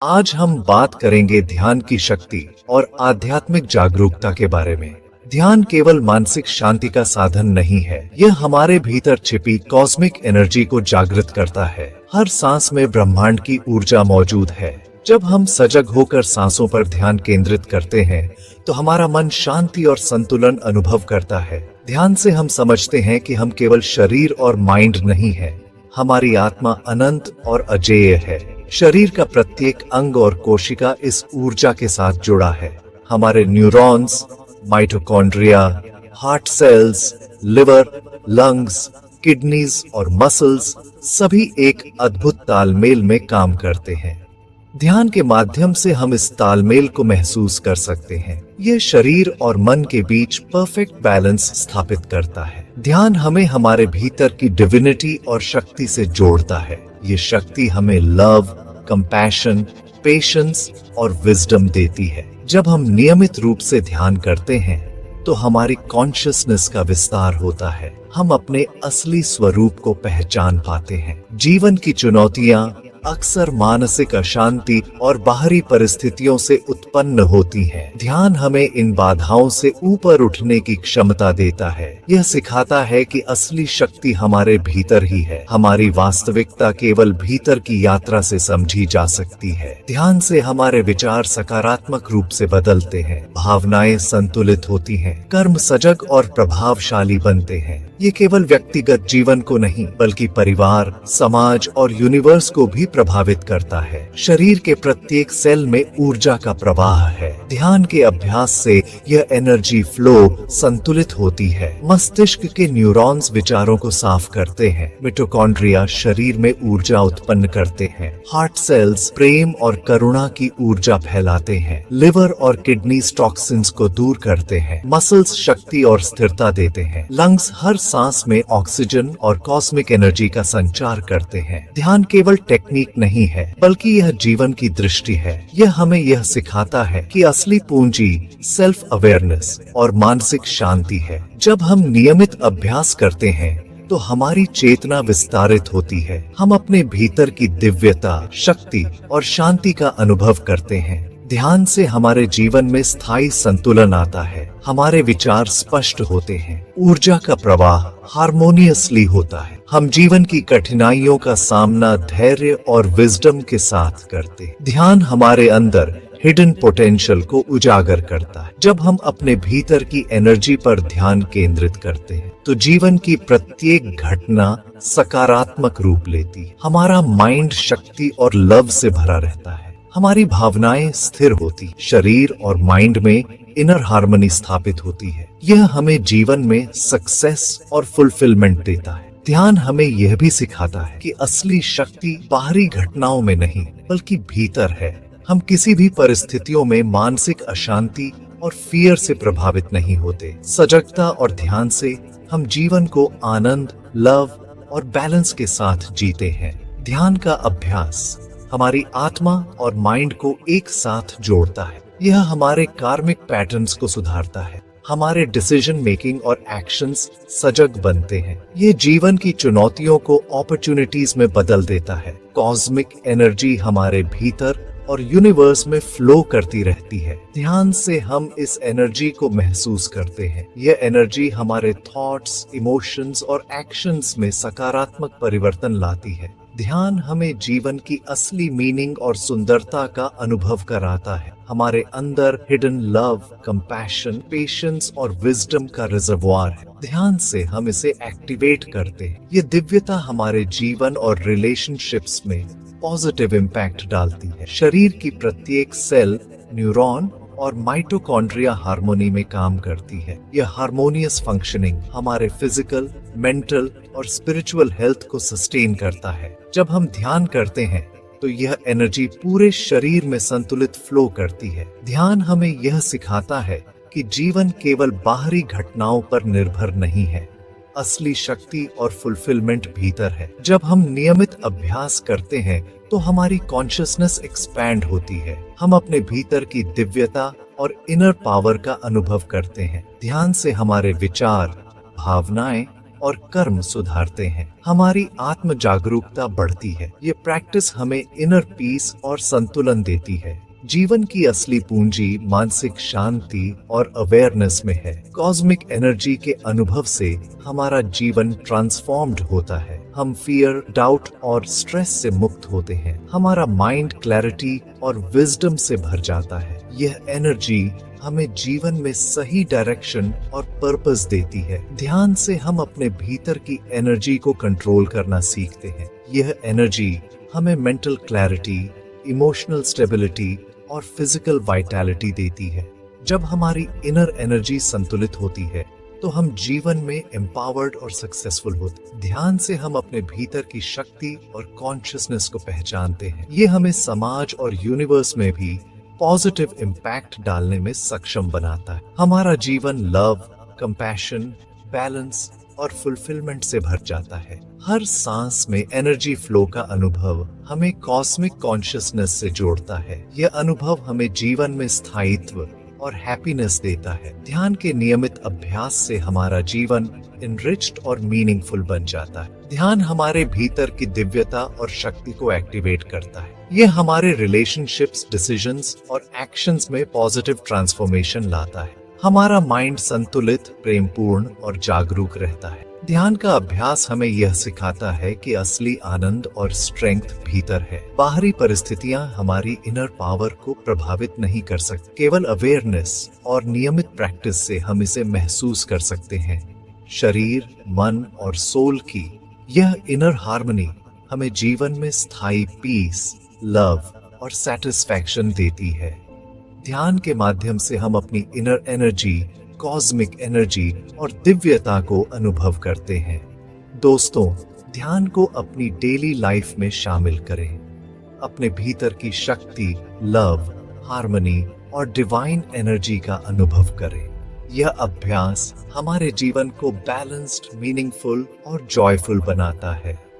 आज हम बात करेंगे ध्यान की शक्ति और आध्यात्मिक जागरूकता के बारे में। ध्यान केवल मानसिक शांति का साधन नहीं है, यह हमारे भीतर छिपी कॉस्मिक एनर्जी को जागृत करता है। हर सांस में ब्रह्मांड की ऊर्जा मौजूद है। जब हम सजग होकर सांसों पर ध्यान केंद्रित करते हैं, तो हमारा मन शांति और संतुलन अनुभव करता है। ध्यान से हम समझते हैं कि हम केवल शरीर और माइंड नहीं है, हमारी आत्मा अनंत और अजेय है। शरीर का प्रत्येक अंग और कोशिका इस ऊर्जा के साथ जुड़ा है। हमारे neurons, mitochondria, heart cells, liver, lungs, kidneys और मसल्स सभी एक अद्भुत तालमेल में काम करते हैं। ध्यान के माध्यम से हम इस तालमेल को महसूस कर सकते हैं। यह शरीर और मन के बीच परफेक्ट बैलेंस स्थापित करता है। ध्यान हमें हमारे भीतर की डिविनिटी और शक्ति से जोड़ता है। ये शक्ति हमें लव, कंपैशन, पेशेंस और विजडम देती है। जब हम नियमित रूप से ध्यान करते हैं, तो हमारी कॉन्शियसनेस का विस्तार होता है। हम अपने असली स्वरूप को पहचान पाते हैं। जीवन की चुनौतियां अक्सर मानसिक अशांति और बाहरी परिस्थितियों से उत्पन्न होती हैं। ध्यान हमें इन बाधाओं से ऊपर उठने की क्षमता देता है। यह सिखाता है कि असली शक्ति हमारे भीतर ही है। हमारी वास्तविकता केवल भीतर की यात्रा से समझी जा सकती है। ध्यान से हमारे विचार सकारात्मक रूप से बदलते हैं, भावनाएं संतुलित होती हैं, कर्म सजग और प्रभावशाली बनते हैं। ये केवल व्यक्तिगत जीवन को नहीं, बल्कि परिवार, समाज और यूनिवर्स को भी प्रभावित करता है। शरीर के प्रत्येक सेल में ऊर्जा का प्रवाह है। ध्यान के अभ्यास से यह एनर्जी फ्लो संतुलित होती है। मस्तिष्क के न्यूरॉन्स विचारों को साफ करते हैं। मिटोकॉन्ड्रिया शरीर में ऊर्जा उत्पन्न करते हैं। हार्ट सेल्स प्रेम और करुणा की ऊर्जा फैलाते हैं। लिवर और किडनीज टॉक्सिन्स को दूर करते हैं। मसल्स शक्ति और स्थिरता देते हैं। लंग्स हर सांस में ऑक्सीजन और कॉस्मिक एनर्जी का संचार करते हैं। ध्यान केवल टेक्निक नहीं है, बल्कि यह जीवन की दृष्टि है। यह हमें यह सिखाता है कि असली पूंजी सेल्फ अवेयरनेस और मानसिक शांति है। जब हम नियमित अभ्यास करते हैं, तो हमारी चेतना विस्तारित होती है। हम अपने भीतर की दिव्यता, शक्ति और शांति का अनुभव करते हैं। ध्यान से हमारे जीवन में स्थायी संतुलन आता है। हमारे विचार स्पष्ट होते हैं। ऊर्जा का प्रवाह हार्मोनियसली होता है। हम जीवन की कठिनाइयों का सामना धैर्य और विजडम के साथ करते हैं। ध्यान हमारे अंदर हिडन पोटेंशियल को उजागर करता है। जब हम अपने भीतर की एनर्जी पर ध्यान केंद्रित करते हैं, तो जीवन की प्रत्येक घटना सकारात्मक रूप लेती है। हमारा माइंड शक्ति और लव से भरा रहता है। हमारी भावनाएं स्थिर होती, शरीर और माइंड में इनर हार्मनी स्थापित होती है। यह हमें जीवन में सक्सेस और फुलफिलमेंट देता है। ध्यान हमें यह भी सिखाता है कि असली शक्ति बाहरी घटनाओं में नहीं, बल्कि भीतर है। हम किसी भी परिस्थितियों में मानसिक अशांति और फियर से प्रभावित नहीं होते। सजगता और ध्यान से हम जीवन को आनंद, लव और बैलेंस के साथ जीते हैं। ध्यान का अभ्यास हमारी आत्मा और माइंड को एक साथ जोड़ता है। यह हमारे कार्मिक पैटर्न्स को सुधारता है। हमारे डिसीजन मेकिंग और एक्शंस सजग बनते हैं। ये जीवन की चुनौतियों को अपॉर्चुनिटीज में बदल देता है। कॉस्मिक एनर्जी हमारे भीतर और यूनिवर्स में फ्लो करती रहती है। ध्यान से हम इस एनर्जी को महसूस करते हैं। यह एनर्जी हमारे थॉट्स, इमोशंस और एक्शंस में सकारात्मक परिवर्तन लाती है। ध्यान हमें जीवन की असली मीनिंग और सुंदरता का अनुभव कराता है। हमारे अंदर हिडन लव, कंपैशन, पेशेंस और विजडम का रिजर्वॉर है। ध्यान से हम इसे एक्टिवेट करते हैं। ये दिव्यता हमारे जीवन और रिलेशनशिप्स में पॉजिटिव इम्पैक्ट डालती है। शरीर की प्रत्येक सेल, न्यूरॉन और माइटोकॉन्ड्रिया हार्मोनी में काम करती है। यह हार्मोनियस फंक्शनिंग हमारे फिजिकल, मेंटल और स्पिरिचुअल हेल्थ को सस्टेन करता है। जब हम ध्यान करते हैं, तो यह एनर्जी पूरे शरीर में संतुलित फ्लो करती है। ध्यान हमें यह सिखाता है कि जीवन केवल बाहरी घटनाओं पर निर्भर नहीं है, असली शक्ति और फुलफिलमेंट भीतर है। जब हम नियमित अभ्यास करते हैं, तो हमारी कॉन्शियसनेस एक्सपैंड होती है। हम अपने भीतर की दिव्यता और इनर पावर का अनुभव करते हैं। ध्यान से हमारे विचार, भावनाएं और कर्म सुधारते हैं। हमारी आत्म जागरूकता बढ़ती है। ये प्रैक्टिस हमें इनर पीस और संतुलन देती है। जीवन की असली पूंजी मानसिक शांति और अवेयरनेस में है। कॉस्मिक एनर्जी के अनुभव से हमारा जीवन ट्रांसफॉर्म्ड होता है। हम फियर, डाउट और स्ट्रेस से मुक्त होते हैं। हमारा माइंड क्लैरिटी और विजडम से भर जाता है। यह एनर्जी हमें जीवन में सही डायरेक्शन और पर्पस देती है। ध्यान से हम अपने भीतर की एनर्जी को कंट्रोल करना सीखते हैं। यह एनर्जी हमें मेंटल क्लैरिटी, इमोशनल स्टेबिलिटी और फिजिकल वाइटैलिटी देती है। जब हमारी इनर एनर्जी संतुलित होती है तो हम जीवन में एम्पावर्ड और सक्सेसफुल होते हैं। ध्यान से हम अपने भीतर की शक्ति और कॉन्शियसनेस को पहचानते हैं। ये हमें समाज और यूनिवर्स में भी पॉजिटिव इम्पैक्ट डालने में सक्षम बनाता है। हमारा जीवन लव, कंपैशन, बैलेंस और फुलफिलमेंट से भर जाता है। हर सांस में एनर्जी फ्लो का अनुभव हमें कॉस्मिक कॉन्शियसनेस से जोड़ता है। यह अनुभव हमें जीवन में स्थायित्व और हैप्पीनेस देता है। ध्यान के नियमित अभ्यास से हमारा जीवन इनरिच्ड और मीनिंगफुल बन जाता है। ध्यान हमारे भीतर की दिव्यता और शक्ति को एक्टिवेट करता है। यह हमारे रिलेशनशिप्स, डिसीजंस और एक्शंस में पॉजिटिव ट्रांसफॉर्मेशन लाता है। हमारा माइंड संतुलित, प्रेमपूर्ण और जागरूक रहता है। ध्यान का अभ्यास हमें यह सिखाता है कि असली आनंद और स्ट्रेंथ भीतर है। बाहरी परिस्थितियां हमारी इनर पावर को प्रभावित नहीं कर सकती। केवल अवेयरनेस और नियमित प्रैक्टिस से हम इसे महसूस कर सकते हैं। शरीर, मन और सोल की यह इनर हार्मनी हमें जीवन में स्थायी पीस, लव और सेटिस्फैक्शन देती है। ध्यान के माध्यम से हम अपनी इनर एनर्जी, कॉस्मिक एनर्जी और दिव्यता को अनुभव करते हैं। दोस्तों, ध्यान को अपनी डेली लाइफ में शामिल करें। अपने भीतर की शक्ति, लव, हार्मनी और डिवाइन एनर्जी का अनुभव करें। यह अभ्यास हमारे जीवन को बैलेंस्ड, मीनिंगफुल और जॉयफुल बनाता है।